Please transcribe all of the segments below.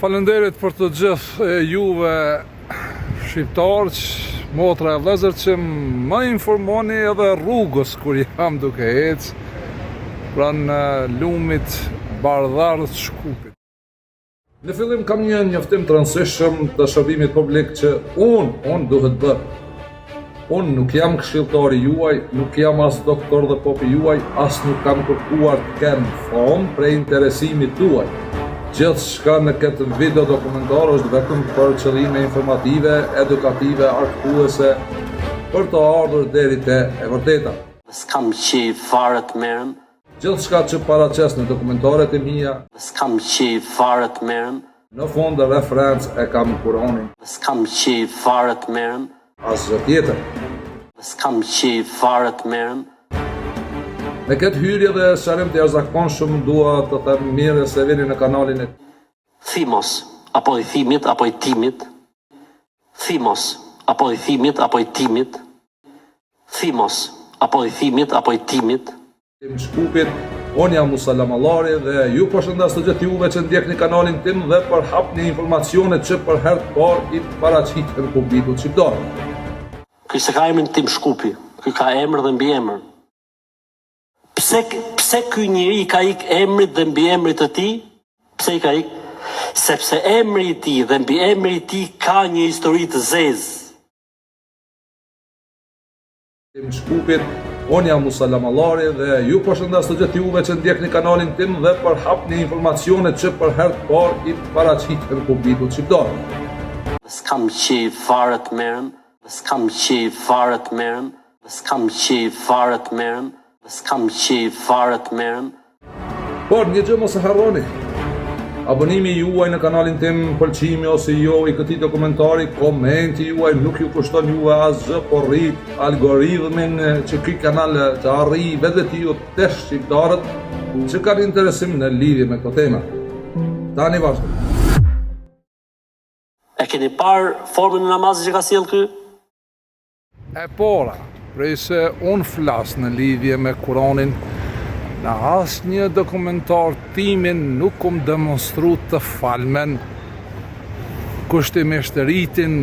Falenderit për të gjithë juve shqiptarë, motra e vëllezër që më informoni edhe rrugës kur jam duke ecë pranë lumit bardharë të Shkupit. Në fillim kam një njoftim të rëndësishëm të shërbimit publik që unë duhet bërë. Unë nuk jam këshilltari juaj, nuk jam as doktor dhe popi juaj, as nuk kam kërkuar të kem fond për interesimit tuaj. Gjithë shka në këtë video dokumentar është vetëm për qëllime informative, edukative, argëtuese, për të ardhur deri te e vërteta. S'kam qi fare të merrem. Gjithë shka që paraqes në dokumentaret e mia, S'kam qi fare të merrem. në fund dhe referencë e kam Kur'anin, S'kam qi fare të merrem. asgjë tjetër. S'kam qi fare të merrem. Me këtë hyrje dhe sqarim të jashtëzakonshëm dua të them mirë se vini në kanalin e Thimos, apo i thimit, apo i timit. Thimos, apo i thimit, apo i timit. Thimos, apo i thimit, apo i timit. Tim Shkupit. Unë jam Musa Lamallari dhe ju përshëndes të gjithë juve që ndjekni kanalin tim dhe përhapni informacionet që për herë të parë i paraqiten publikut shqiptar. Ky se ka emrin Tim Shkupi. Ky ka emër dhe mbiemër. Pse ky njeri ka ik emrit dhe mbiemrit të tij? Pse i ka ik? Sepse emri i tij dhe mbiemri i tij ka një histori të zezë. Tim Shkupit. Unë jam Musa Lamallari dhe ju përshëndes të gjithë juve që ndjekni kanalin tim dhe përhapni informacionet që për herë të parë i paraqiten publikut shqiptar. S'kam qi fare të merrem. S'kam qi fare të merrem. S'kam qi fare të merrem. S'kam qi fare të merrem. Por një gjë mos e harroni. Abonimi juaj në kanalin tim, pëlqimi ose jo i këtij dokumentari, komenti juaj nuk ju kushton juve asgjë, por rrit algoritmin që ky kanal të arrijë vetë ju të shqiptarët që kanë interesim në lidhje me këtë temë. Tani vazhdo. E keni parë formën e namazit që ka sjell ky? E pora, prej se unë flas në lidhje me Kur'anin, në asë një dokumentar timin nuk kom demonstru të falmen kushtimisht rritin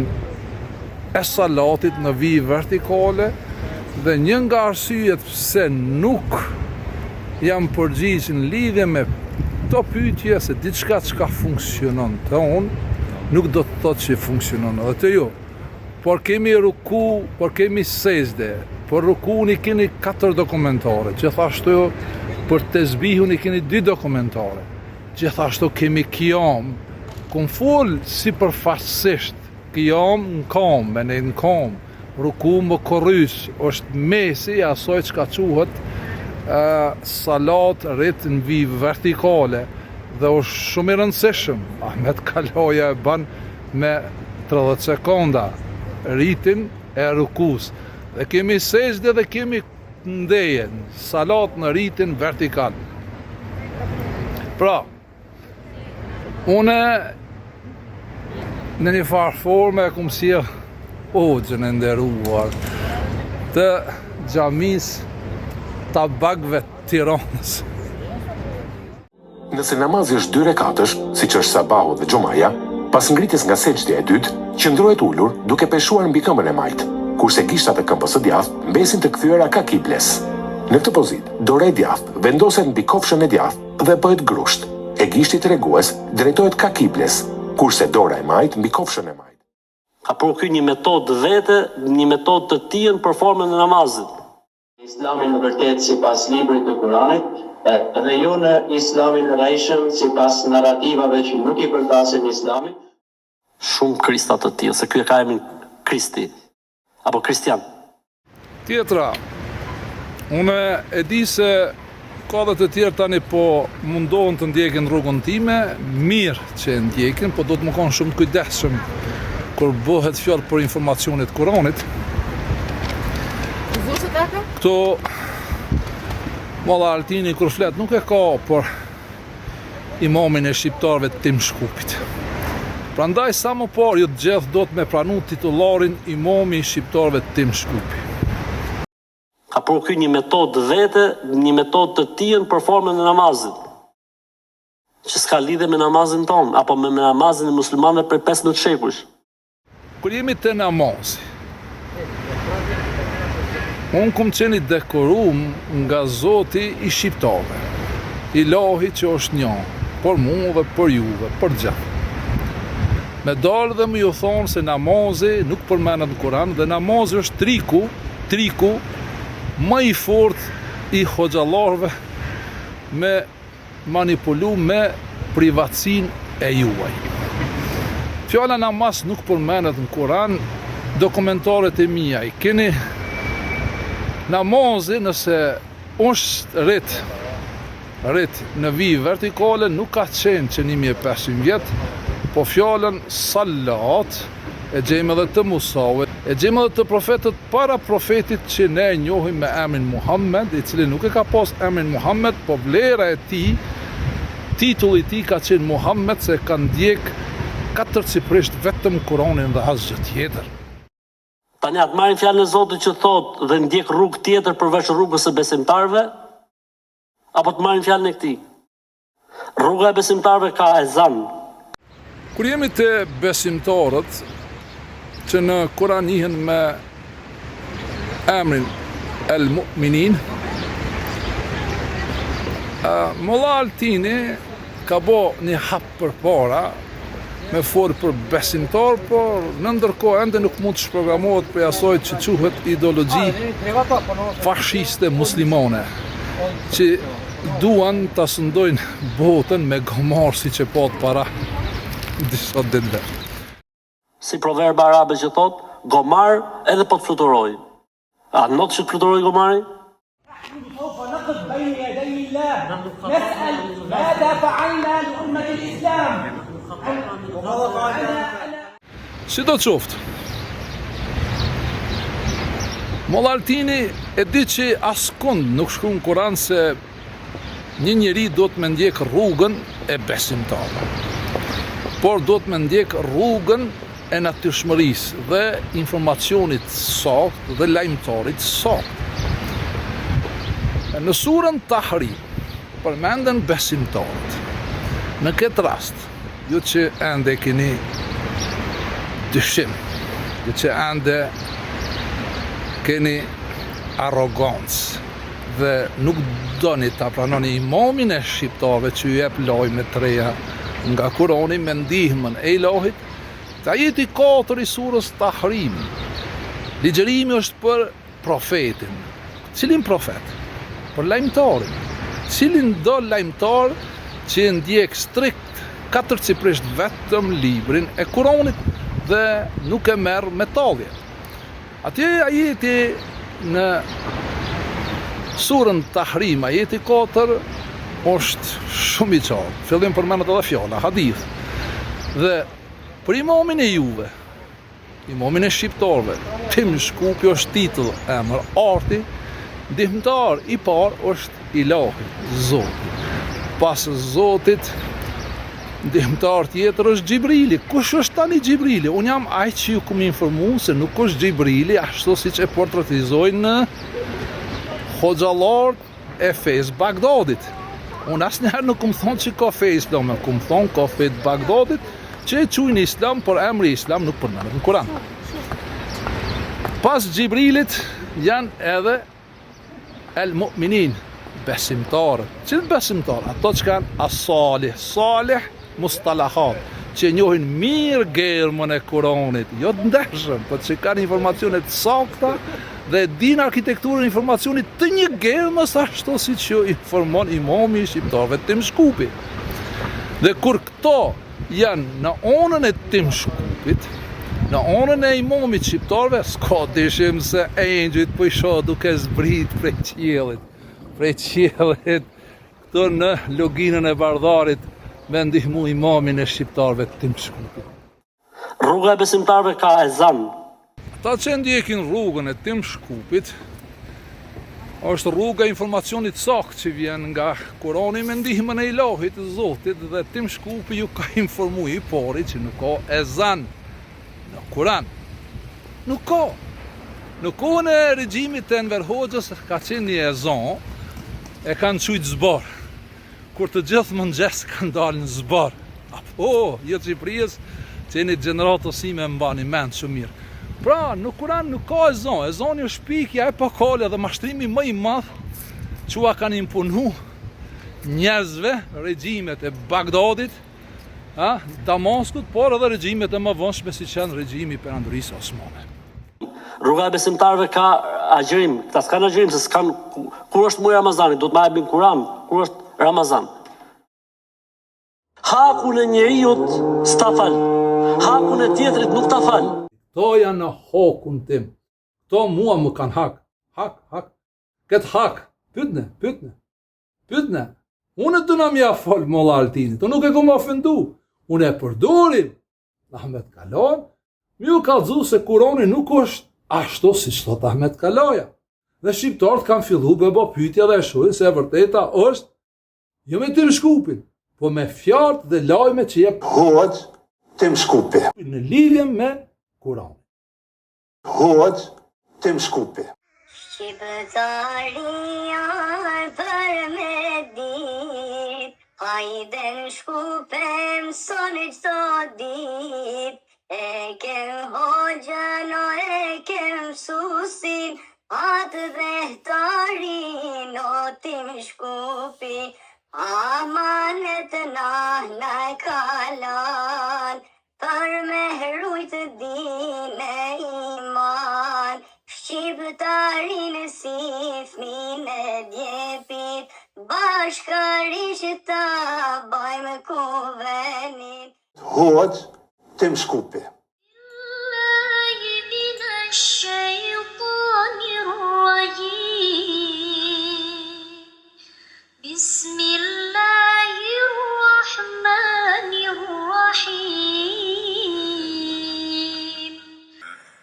e salatit në vijë vertikale dhe një nga arsyet pse nuk jam përgjigjë në lidhje me to pyetje se diçka çka funksionon të unë nuk do të thotë që funksionon edhe të ju. Por kemi ruku, por kemi sejdë, por rukun i keni 4 dokumentare, gjithashtu për tesbihun i keni 2 dokumentare, gjithashtu kemi qiyam, kun fol si përfaqësisht, qiyam në kam, në kam, ruku më korrys, është mesi asoj që ka quhet salat rrit në vijë vertikale, dhe është shumë i rëndësishëm, Ahmet Kaloja e ban me 30 sekonda, rritin e rukus. Dhe kemi sejdë dhe kemi ndejen, salat në rritin vertikal. Pra, une në një farë forme e kumë sjell hoxhën e nderuar të xhamis Tabakëve të Tiranës. Nëse namazi është 2 rekatësh, siç është sabahu dhe xumaja, pas ngritjes nga sejdja e dytë, qëndrohet ulur duke peshuar mbi këmbën e majtë, kurse gishtat e këmbës së djathtë mbesin të kthyer ka kibles. Në këtë pozitë, dora e djathtë vendoset mbi kofshën e djathtë dhe bëhet grusht. E gishti tregues drejtohet ka kibles, kurse dora e majtë mbi kofshën e majtë. Ka për ky një metodë vete, një metodë të tillë për formën e namazit. Islami në vërtet si pas librit të Kuranit, dhe jo në islamin në rajshëm si pas narrativave që nuk i përkasin islamit. Shumë krista të tillë, se ky e ka emrin Kristi, apo Kristian. Tjetra, une e di se ka dhe të tjerë tani po mundohen të ndjekin rrugën time, mirë që e ndjekin, po do të më konë shumë të kujdesshëm kur bëhet fjalë për informacionit Kuranit. Këto Molla Altini kur flet nuk e ka për imamin e shqiptarëve të Tim Shkupit. Prandaj sa më parë ju të gjithë do të me pranu titullarin imami i shqiptarëve të Tim Shkupi. Ka për ky një metodë vete, një metodë të tillë për formën e namazit. që s'ka lidhe me namazin ton, apo me namazin e muslimanëve për 15 shekujsh. Kur jemi të namazi, unë kom qeni dekorum nga Zoti i shqiptarëve, Ilahi që është një, për muve, për juve, për gjithë. Me dalë dhe më ju thonë se namazi nuk përmenet në Kur'an dhe namazi është triku më i fort i hoxhallarëve me manipulu me privatsin e juaj. Fjala namaz nuk përmenet në Kur'an, dokumentaret e mia i keni namazi nëse është rrit në vijë vertikale nuk ka qenë që 1500 vjet, po fjallën salat e gjejmë edhe të Musawit, e gjejmë edhe të profetët para profetit që ne e njohim me emrin Muhammed, i cili nuk e ka pas emrin Muhammed, po vlera e tij, titulli i tij ka qenë Muhammed, se ka ndjek katërcifrisht vetëm Kur'anin dhe asgjë tjetër. Tani atë marrin fjalën e Zotit që thotë dhe ndjek rrugë tjetër përveç rrugës së besimtarëve, apo të marrin fjalën e këtij? Rruga e besimtarëve ka ezan. Kur jemi të besimtarët që në Kur'an njihen me emrin El Mu'minin, Molla Altini ka bo një hap për para me folë për besimtar, por në ndërkohë ende nuk mund të shprogramohet për asoj që quhet ideologji fashiste muslimane, që duan të sëndojnë botën me gomar si që pot para disa ditëve. Si proverb arabe që thot, gomar edhe po të fluturoj. A not që të fluturoj gomari? سوف نقف بين يدي الله نسأل ماذا فعلنا لأمة الإسلام. Si do të qoftë, Molla Altini e di që askund nuk shkruan në Kur'an se një njeri do të me ndjek rrugën e besimtarëve, por do të me ndjek rrugën e natyrshmërisë dhe informacionit saktë dhe lajmëtarit saktë. Në surën Tahrim përmenden besimtarët. Në këtë rast, ju që ende keni dyshim, ju që ende keni arrogancë dhe nuk doni ta pranoni imamin e shqiptarëve që ju jep lajme të reja nga Kurani me ndihmën e Ilahit, të ajeti 4 i surës Tahrim. Ligjërimi është për profetin. Cilin profet? Për lajmëtarin. Cilin do lajmëtar që ndjek strikt katërcifrisht vetëm librin e Kuranit dhe nuk e merr me tallje. Atje ajeti në surën Tahrim, ajeti 4 është shumë i qartë. Fillim përmendet edhe fjala hadith. Dhe për imamin e juve, imamin e shqiptarëve, Tim Shkupi është titull, emër arti, ndihmëtar i parë është Ilahi, Zoti. Pas Zotit, ndihmëtar tjetër është Gjibrili. Kush është tani Gjibrili? Unë jam ai që ju kam informuar se nuk është Gjibrili ashtu siç e portretizojnë në hoxhallarët e fesë Bagdadit. Unë asnjëherë nuk kam thonë që ka fe islam, kam thonë ka fe Bagdadit që e quajnë islam, por emri islam nuk përmendet në Kur'an. Pas Gjibrilit janë edhe El Mu'minin, besimtarë. Cilë besimtarë? Ato që kanë as-salih, salih mustalahat, që njohin mirë gërmën e Kuranit, jo të ndeshëm, po që kanë informacionet sakta dhe din arkitekturën informacionit të një gërmës ashtu si që informon imami i shqiptarëve Tim Shkupi. Dhe kur këto janë në onën e Tim Shkupit, në onën e imamit shqiptarëve, s'ka dyshim se engjëjt po i shoh duke zbrit prej qiellit, këto në loginën e Bardharit me ndihmu imamin e shqiptarëve Tim Shkupi. Rruga e besimtarëve ka ezan. Ata që ndjekin rrugën e Tim Shkupit, është rruga e informacionit saktë që vjen nga Kurani me ndihmën e Ilahit, Zotit, dhe Tim Shkupi ju ka informuar i pari që nuk ka ezan në Kur'an. Nuk ka. Në kohën e regjimit të Enver Hoxhës ka qenë një ezan, e kanë qujtë zbar. kur të gjithë mëngjes kanë dalë në zbar. Apo, jetë Shqipërisë, që jeni gjeneratësime mbani mend shumë mirë. Pra, në Kur'an nuk ka ezon. Ezoni është shpikja e pakale dhe mashtrimi më i madh që ua kanë imponu njerëzve, regjimet e Bagdadit, Damaskut, por edhe regjimet e më vonshme si qenë regjimi Perandorisë Osmane. Rruga e besimtarëve ka agjërim, këta s'kan agjërim se s'kan kur është muaj Ramazani, do të ma japin Kur'an, kur është Ramazan. Hakun e njeriut s'ta fal. Hakun e tjetrit nuk ta fal. Këto janë në hakun tim. Këto mua më kanë hak. Hak. Këtë hak. Pytne. Unë të në mja falë molla Altinit. Unë nuk e kom ofendu. Unë e përdorim. Ahmet Kalon. Mi u ka dhu se Kurani nuk është ashtu si që thot Ahmet Kaloja. Dhe shqiptarët kanë fillu me bo pyetja dhe shohin se e vërteta është jo me Tim Shkupin, po me fjalët dhe lajme që jep Hoxh Tim Shkupi. në lidhje me Kur'anin. Hoxh Tim Shkupi. Shqiptaria për me dit, hajde në Shkupem soni qëto dit, e kem hoxhën o e kem mësusin, atë dhehtarin o Tim Shkupi, amanet na e kalan, për me hrujt din e iman, shqiptarin e sifnin e djepit, bashkërisht ta bajmë kuvenin. Hoxh Tim Shkupi. بسم الله الرحمن الرحيم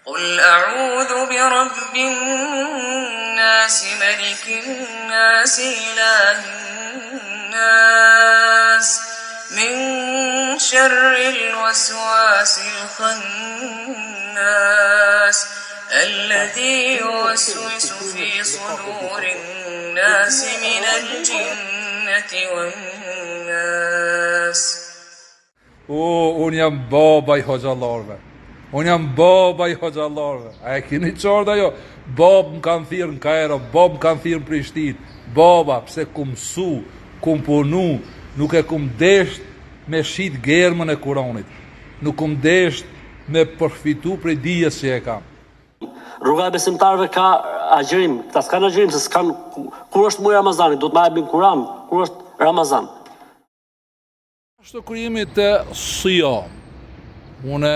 قل أعوذ برب الناس ملك الناس إله الناس من شر الوسواس الخناس الذي يوسوس في صدور الناس من الجنة والناس. Unë jam baba i hoxhallarëve. Unë jam baba i hoxhallarëve. A e keni qartë ajo? Bab më kanë thirrë në Kairo, bab më kanë thirrë në Prishtinë. Baba, pse kum mësu, kum punu, nuk e kum desht me shit germën e Kuranit. Nuk kum desht me përfitu prej dijes që e kam. Rruga e besimtarëve ka agjërim, këta s'kan agjërim se s'kan kur është muaj Ramazani, do të ma japin Kur'an, kur është Ramazan. Ashtu kur jemi të sijam, une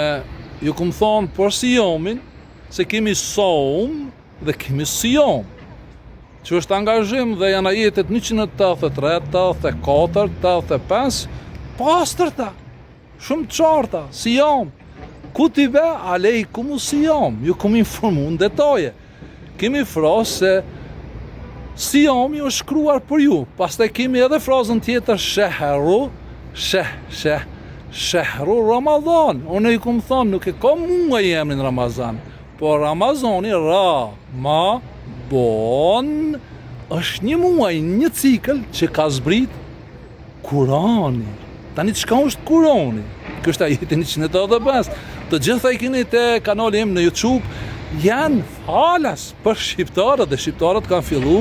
ju këmë thonë për sijamin, se kemi saum dhe kemi sijam, që është angazhim dhe janë ajetet 183, 84, 85, pastërta, shumë qarta, sijam, kutibe alejkumu sijam, ju këmë informu në detaje, kemi frasë se sijami është shkruar për ju, pastaj kemi edhe frazën tjetër shehru Ramazan. Unë i kumë thonë, nuk e ka muaj emrin Ramazan, por Ramazani, Ramazan, është një muaj, një cikël që ka zbrit Kurani. Tani çka është Kurani? Kjo është ajeti 185. Të gjitha i keni te kanali im në YouTube, janë falas për shqiptarët dhe shqiptarët kanë fillu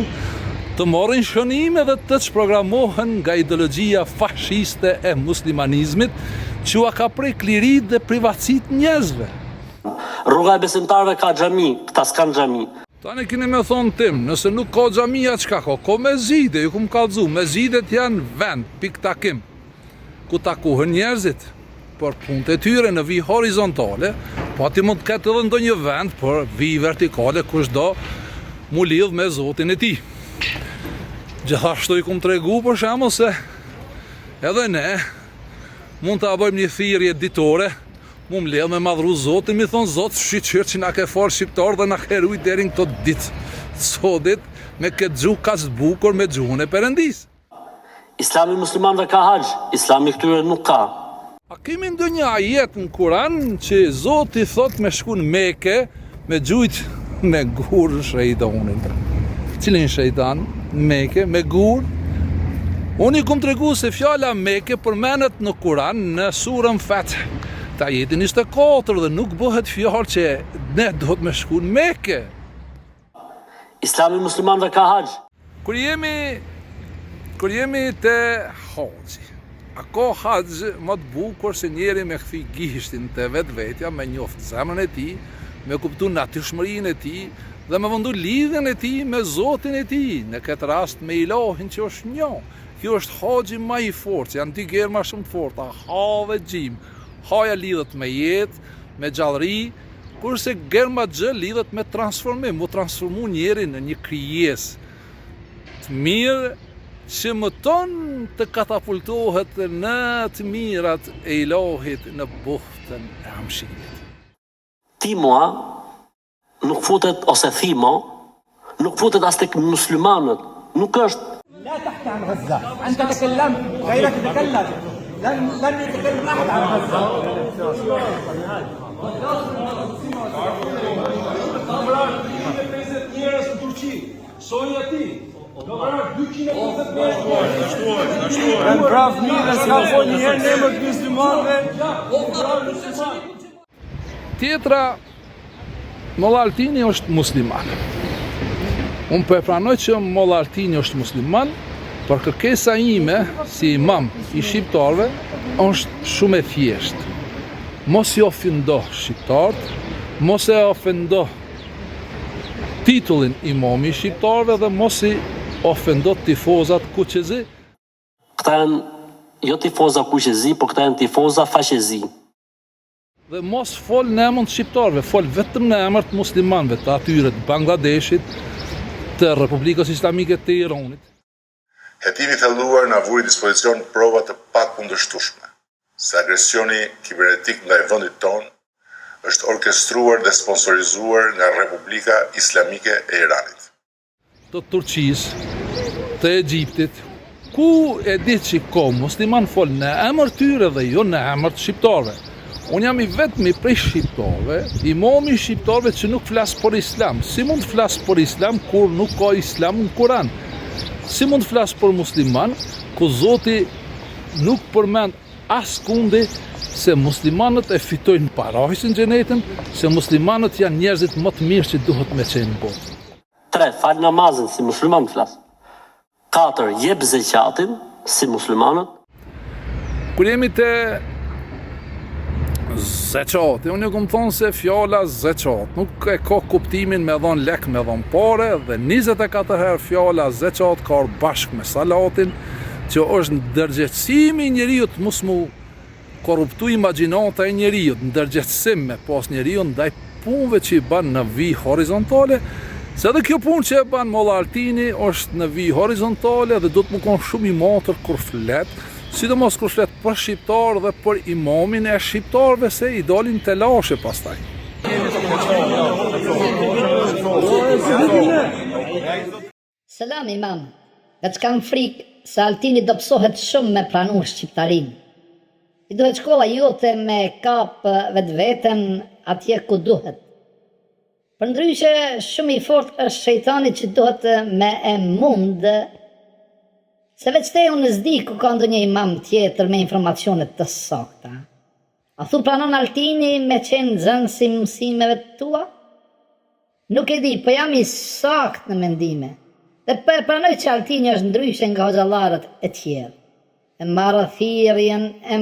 të morrin shënime dhe të çprogramohen nga ideologjia fashiste e muslimanizmit, që ua ka prej klirit dhe privatësit njerëzve. Rruga e besimtarëve ka xhami, këta s'kan xhami. Tani keni me thonë tim, nëse nuk ka xhamia çka ka? Ka mezide, ju kum kallzu, mezidet janë vend, piktakim, ku takohen njerëzit për punët e tyre në vi horizontale, po ti mund të ketë edhe ndonjë vend për vi vertikale kushdo mu lidh me Zotin e tij. Gjithashtu i kum tregu për shembull se edhe ne mund të bëjmë një thirrje ditore, mu mbledh me madhru Zotin, mi thon Zot, shqyqyr që na ke fal shqiptar dhe na ke rujt deri në këto ditë sotit me këtë gjuhë kaq të bukur me gjuhën e Perëndis. Islami muslimanëve ka haxh, Islami këtyre nuk ka. A kemi ndonjë ajet në Kur'an që Zoti thot me shku në Mekë me gjujt me gur shejtanin? Cilin shejtan? Mekë me gur? Unë i kom të regu se fjala Mekë përmenet në Kuran në surën Fath, ta jetin 24 dhe nuk bëhet fjallë që ne do të me shku në Mekë. Islami muslimanëve ka haxh. Kur jemi të haxhi, a ka haxh më të bukur se njeri me këthi gishtin të vetvetja, me njoftë zemrën e ti, me kuptu natyrshmërinë e ti, dhe me vëndu lidhjen e ti me Zotin e ti, në këtë rast me Ilahin që është një. Kjo është haxhi më i fortë, janë dy germa shumë të forta, ha dhe gjim. Haja lidhet me jetë, me gjallëri, kurse germa gjë lidhet me transformim, mu transformu njerin në një krijesë të mirë, që më tonë të katapultohet në të mirat e Ilahit në buftën e hamshimit. Timua nuk futet, ose thimo, nuk futet as tek muslimanët, nuk është. لا تحكي عن غزة، أنت تكلمت، غيرك تكلم، لن يتكلم أحد عن غزة. Tjetra, Molla Altini është musliman. Unë për e pranoj që Molla Altini është musliman, për kërkesa ime si imam i shqiptarve është shumë e thjeshtë. Mos i ofendo shqiptarët, mos e ofendo titullin imami i shqiptarve dhe mos i ofendo tifozat kuqezi. Këta janë jo tifoza kuqezi, por këta janë tifoza fashezi. Dhe mos fol në emër të shqiptarëve, fol vetëm në emër të muslimanëve, të atyre të Bangladeshit, të Republikës Islamike të Iranit. Hetimi thelluar na vuri dispozicion prova të pakundërshtueshme se agresioni kibernetik ndaj vendit tonë është orkestruar dhe sponsorizuar nga Republika Islamike e Iranit. Të Turqisë, të Egjiptit, ku e di që ka musliman fol në emër tyre dhe jo në emër të shqiptarëve. Unë jam i vetmi prej shqiptarëve, imami i shqiptarëve që nuk flas për islam. Si mund të flas për islam kur nuk ka islam në Kur'an? Si mund të flas për musliman ku Zoti nuk përmend askundi se muslimanët e fitojnë parajsin xhenetin, se muslimanët janë njerëzit më të mirë që duhet me qenë në botë. 3. Fal namazin si musliman flas. 4. Jep zeqatin si muslimanët. Kur jemi te zeqati, unë ju kom thonë se fjala zeqat nuk e ka kuptimin me dhon lek, me dhon pare, dhe 24 herë fjala zeqat ka bashkë me salatin, që është ndërgjegjësimi i njeriut, mos mu korruptu imagjinata e njeriut, ndërgjegjësim me pas njeriut ndaj punëve që i ban në vijë horizontale, se edhe kjo punë që e ban Molla Altini është në vijë horizontale dhe do të më konë shumë i matër kur flet, sidomos kur flet për shqiptar dhe për imamin e shqiptarëve se i dalin të lashe pastaj. Selam imam, veç kam frikë se Altini do pësohet shumë me pranu shqiptarin. I duhet shkolla jote me kap vetveten atje ku duhet. Përndryshe shumë i fort është shejtani që duhet me e mund, se veç te unë zdi ku ka ndonjë imam tjetër me informacionet të sakta. A thu pranon Altini me qenë zënë si mësimeve të tua? Nuk e di, po jam i sakt në mendime. Dhe pranoj që Altini është ndryshe nga hoxhallarët e tjerë. E marrë thirrjen e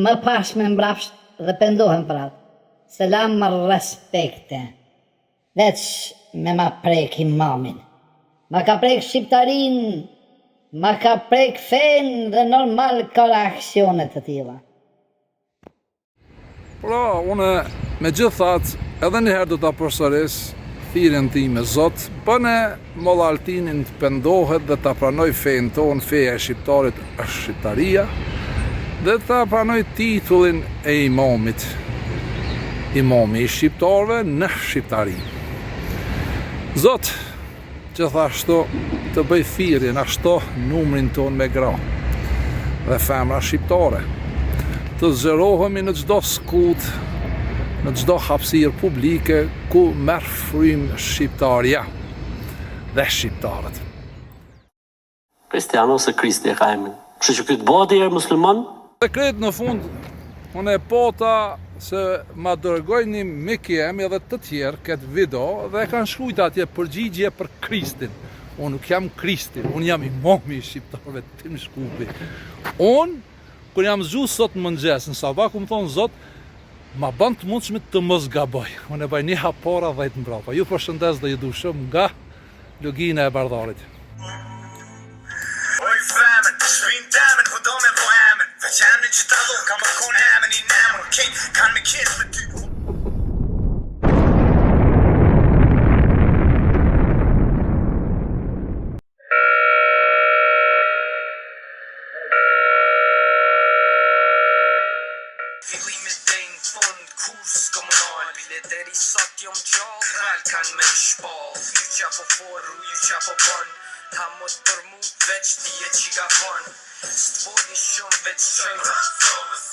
më pashme mbrapsht dhe pendohem për atë. Selam më respekte. Veç me ma prek imamin. Ma ka prek shqiptarin, ma ka prek fen dhe normal ka reaksionet të tilla. Pra, unë me gjithat, edhe njëherë do të përsëris thirrjen time Zot, bëne Molla Altinin të pendohet dhe të pranoj fejnë tonë, feja e shqiptarit është shqiptaria, dhe të pranoj titullin e imamit, imami i shqiptarëve në shqiptari. Zot, gjithashtu të bëj thirrjen ashtu numrin tonë me gra dhe femra shqiptare, të zgjerohemi në çdo skut, në çdo hapësirë publike ku merr frymë shqiptarja dhe shqiptarët. Kristiano ose Kristi e ka emrin. Kështu që ky të bëhet herë musliman, Sekret në fund, unë e pota se ma dërgoj një mik jem edhe të tjerë këtë video dhe kanë shkujt atje përgjigje për Kristin. Unë nuk jam Kristi, unë jam imami i shqiptarëve Tim Shkupi. Unë, kër jam zgju sot në mëngjes, në sabah ku më thonë Zot, ma ban të mundshme të mos gaboj. Unë e baj një hapora 10 mbrapa. Ju përshëndes dhe ju du shumë nga Lugina e Bardharit. Oj femën, shpin temën, po do me po emën. Veç emën që ta lo, ka më kon emën i nemën. Kejt, kanë me kjetë me ty. Fillimet dej në fund, kurs komunal. Bileteri sot jom gjall, kral kanë me shpall. Ju qa po forru, ju qa po bon. Ta mos për mu veç ti e që ka bon. S'të foli shumë veç qënë.